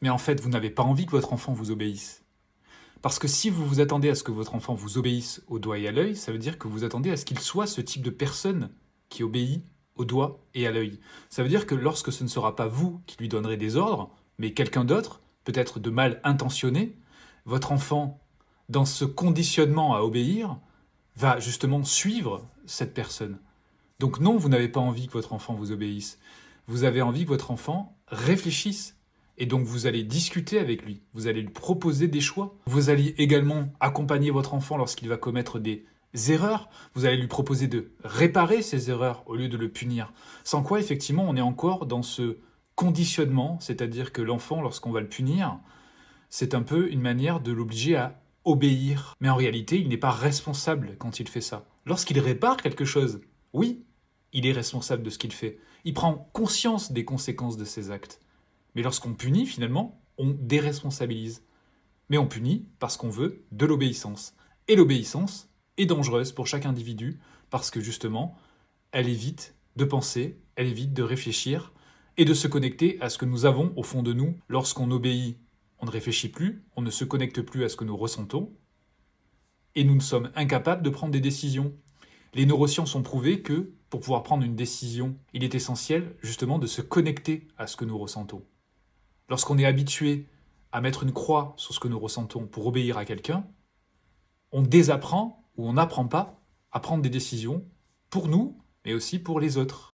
Mais en fait, vous n'avez pas envie que votre enfant vous obéisse. Parce que si vous vous attendez à ce que votre enfant vous obéisse au doigt et à l'œil, ça veut dire que vous attendez à ce qu'il soit ce type de personne qui obéit au doigt et à l'œil. Ça veut dire que lorsque ce ne sera pas vous qui lui donnerez des ordres, mais quelqu'un d'autre, peut-être de mal intentionné, votre enfant, dans ce conditionnement à obéir, va justement suivre cette personne. Donc non, vous n'avez pas envie que votre enfant vous obéisse. Vous avez envie que votre enfant réfléchisse. Et donc vous allez discuter avec lui, vous allez lui proposer des choix. Vous allez également accompagner votre enfant lorsqu'il va commettre des erreurs. Vous allez lui proposer de réparer ses erreurs au lieu de le punir. Sans quoi, effectivement, on est encore dans ce conditionnement, c'est-à-dire que l'enfant, lorsqu'on va le punir, c'est un peu une manière de l'obliger à obéir. Mais en réalité, il n'est pas responsable quand il fait ça. Lorsqu'il répare quelque chose, oui, il est responsable de ce qu'il fait. Il prend conscience des conséquences de ses actes. Mais lorsqu'on punit, finalement, on déresponsabilise. Mais on punit parce qu'on veut de l'obéissance. Et l'obéissance est dangereuse pour chaque individu parce que justement, elle évite de penser, elle évite de réfléchir et de se connecter à ce que nous avons au fond de nous. Lorsqu'on obéit, on ne réfléchit plus, on ne se connecte plus à ce que nous ressentons et nous ne sommes incapables de prendre des décisions. Les neurosciences ont prouvé que pour pouvoir prendre une décision, il est essentiel justement de se connecter à ce que nous ressentons. Lorsqu'on est habitué à mettre une croix sur ce que nous ressentons pour obéir à quelqu'un, on désapprend ou on n'apprend pas à prendre des décisions pour nous, mais aussi pour les autres.